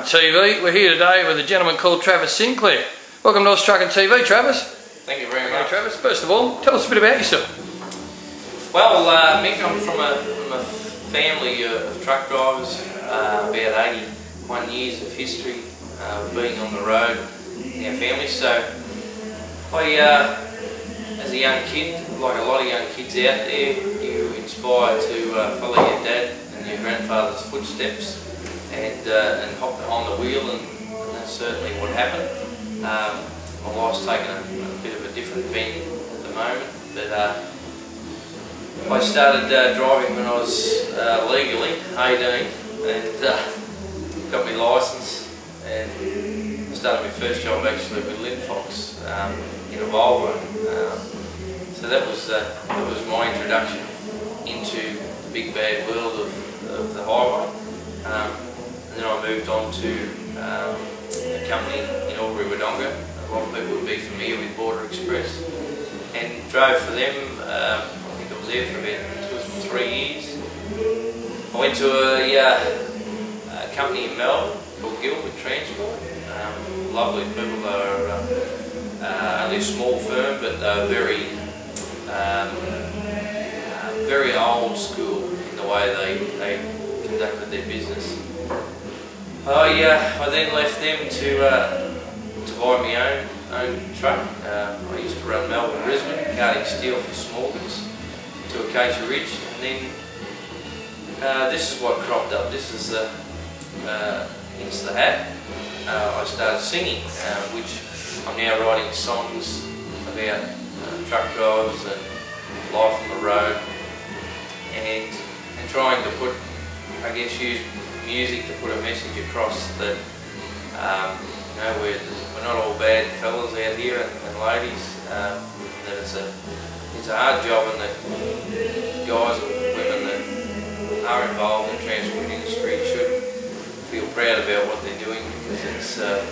TV. We're here today with a gentleman called Travis Sinclair. Welcome to Oz Trucking TV, Travis. Thank you very much. Travis, first of all, tell us a bit about yourself. Well, Mick, I'm from a family of truck drivers, about 81 years of history being on the road in our family. So I, as a young kid, like a lot of young kids out there, you inspire to follow your dad and your grandfather's footsteps and hop on the wheel, and that's certainly what happened. My life's taken a bit of a different bend at the moment, but I started driving when I was legally 18 and got my licence, and started my first job actually with livin in a Volvo. So that was my introduction into the big bad world of the highway. And then I moved on to a company in Albury, Wodonga. A lot of people would be familiar with Border Express, and drove for them. I think I was there for about 2 or 3 years. I went to a company in Melbourne called Gilbert Transport. Lovely people. They were only a small firm, but they were very old school in the way they conducted their business. I then left them to buy my own truck. I used to run Melbourne, Brisbane, carting steel for Smallers to Acacia Ridge, and then this is what cropped up. This is hence the hat. I started singing, which I'm now writing songs about truck drivers and life on the road, and trying to put, I guess, use music to put a message across that you know, we're not all bad fellas out here and ladies. That it's a hard job, and that guys and women that are involved in the transport industry should feel proud about what they're doing, because it's a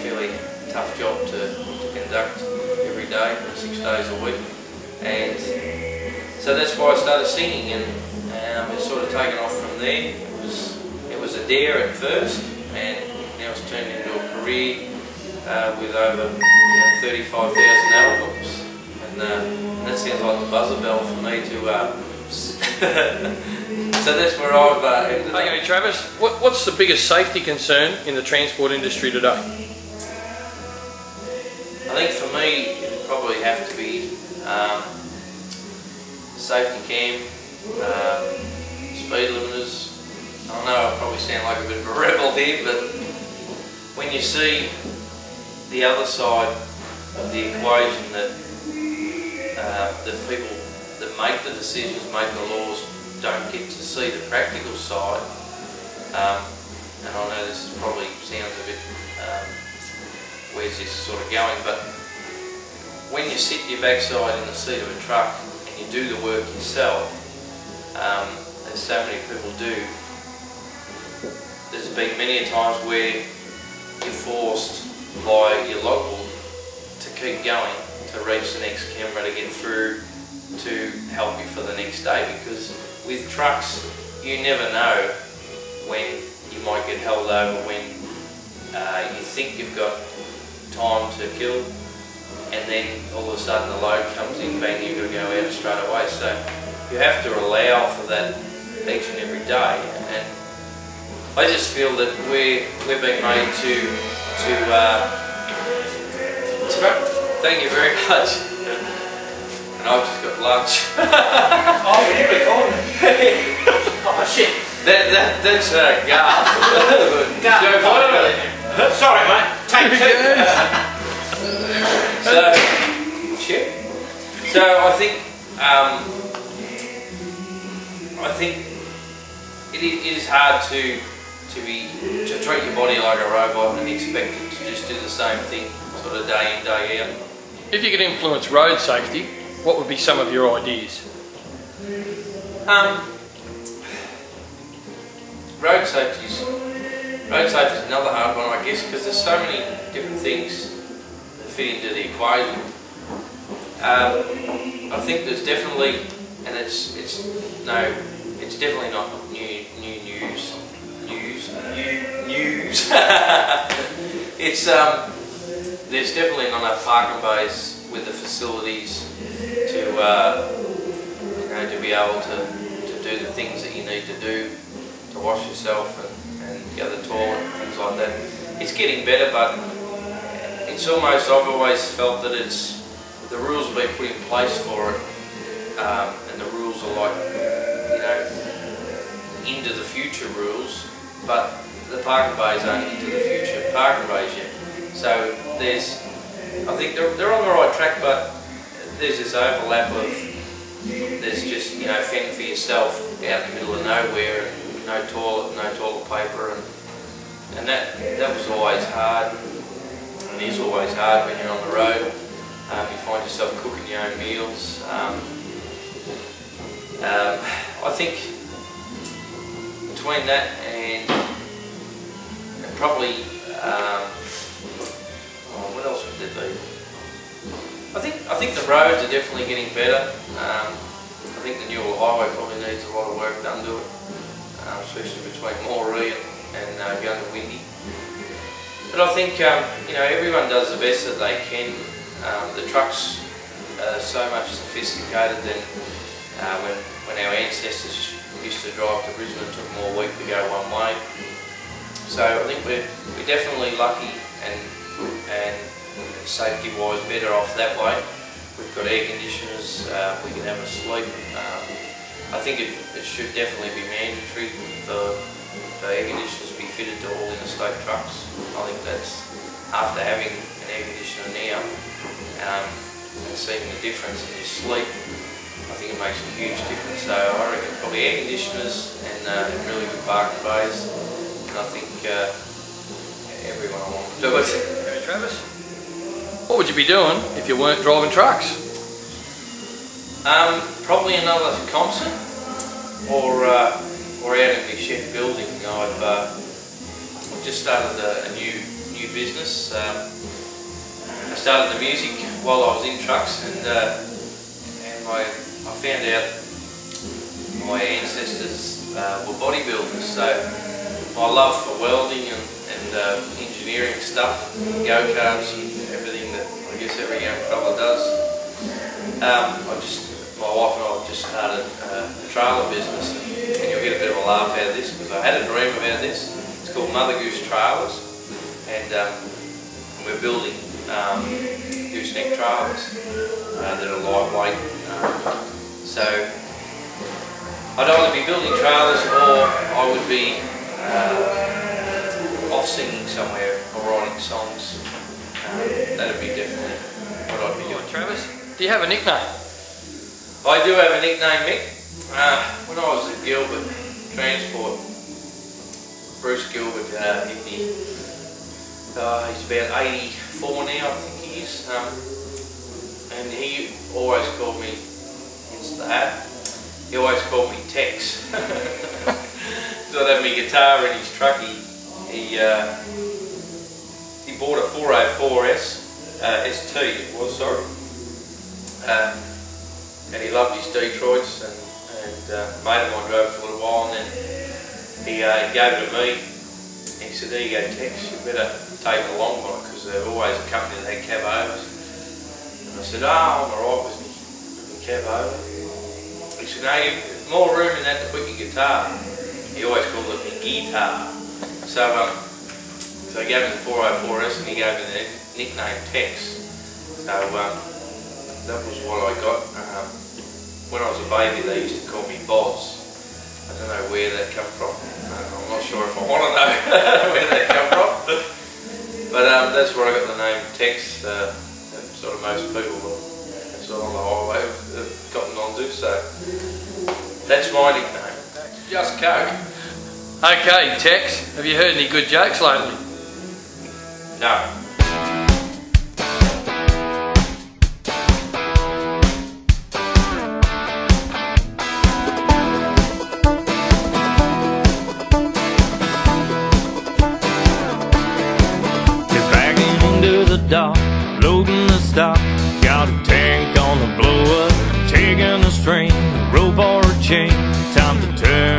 fairly tough job to conduct every day, 6 days a week. And so that's why I started singing, and it's sort of taken off from there. It was a dare at first, and now it's turned into a career with over 35,000 albums, and that sounds like the buzzer bell for me to. So that's where I've ended up. Okay, Travis, what's the biggest safety concern in the transport industry today? I think for me it would probably have to be safety cam, speed limiters. I know I probably sound like a bit of a rebel here, but when you see the other side of the equation, that the people that make the decisions, make the laws, don't get to see the practical side, and I know this is probably sounds a bit, where's this sort of going, but when you sit your backside in the seat of a truck and you do the work yourself, as so many people do, there's been many a times where you're forced by your logbook to keep going, to reach the next camera, to get through, to help you for the next day, because with trucks you never know when you might get held over, when you think you've got time to kill, and then all of a sudden the load comes in, bang, you've got to go out straight away. So you have to allow for that each and every day, and I just feel that we're being made to thank you very much. And I've just got lunch. Oh, you're recording. Oh shit. That's Garth. Sorry, mate. Take two. So I think it is hard to treat your body like a robot and expect it to just do the same thing sort of day in, day out. If you could influence road safety, what would be some of your ideas? Road safety is another hard one, I guess, because there's so many different things that fit into the equation. I think there's definitely, and it's definitely not new news. news. It's there's definitely not enough parking bays with the facilities to you know, to be able to do the things that you need to do to wash yourself and go to the toilet and things like that. It's getting better, but it's almost, I've always felt that it's, the rules have been put in place for it, and the rules are like, you know, into the future rules, but the parking bays aren't into the future parking bays yet. So there's, I think they're on the right track, but there's this overlap of, there's just, you know, fend for yourself out in the middle of nowhere, and no toilet paper, and that was always hard, and is always hard when you're on the road. You find yourself cooking your own meals. I think between that and probably, what else would there be? I think the roads are definitely getting better. I think the Newell Highway probably needs a lot of work done to it, especially between Moree and going to Windy. But I think you know, everyone does the best that they can. The trucks are so much sophisticated than when our ancestors used to drive to Brisbane. It took them all week to go one way. So I think we're definitely lucky and safety-wise better off that way. We've got air conditioners. We can have a sleep. I think it should definitely be mandatory for air conditioners to be fitted to all interstate trucks. I think that's, after having an air conditioner now and seeing the difference in your sleep, I think it makes a huge difference. So I reckon probably air conditioners and really good parking bays, and I think everyone will want to do it. Hey Travis, what would you be doing if you weren't driving trucks? Probably another concert, or out in my shed building. I've just started a new business. I started the music while I was in trucks, and I found out my ancestors were bodybuilders, so my love for welding and engineering stuff, go-karts and everything that I guess every young fella does. My wife and I have just started a trailer business, and you'll get a bit of a laugh out of this because I had a dream about this. It's called Mother Goose Trailers, and we're building gooseneck trailers that are lightweight. So I'd either be building trailers or I would be off singing somewhere or writing songs. That'd be definitely what I'd be doing. Travis, do you have a nickname? I do have a nickname, Mick. When I was at Gilbert Transport, Bruce Gilbert, he's about 84 now, I think he is, and he always called me, hence the hat, he always called me Tex. So I'd have my guitar in his truck. He bought a 404S, ST it was, sorry. And he loved his Detroits, and a mate of mine drove for a little while, and then he gave it to me. He said, "There you go, Tex, you better take it along on it, because they're always a company that had cab overs." And I said, "Oh, I'm alright with me cab over." He said, "No, you've more room in that to put your guitar." He always called it my guitar. So he gave me the 404S, and he gave me the nickname Tex. So that was what I got. When I was a baby, they used to call me Boz. I don't know where that come from. I'm not sure if I want to know where that come from. But that's where I got the name Tex. That sort of most people sort of on the highway have gotten onto. So that's my nickname. Just Coke. Okay, Tex, have you heard any good jokes lately? No. Dock, loading the stock, got a tank on the blow up, taking a string, a rope or a chain, time to turn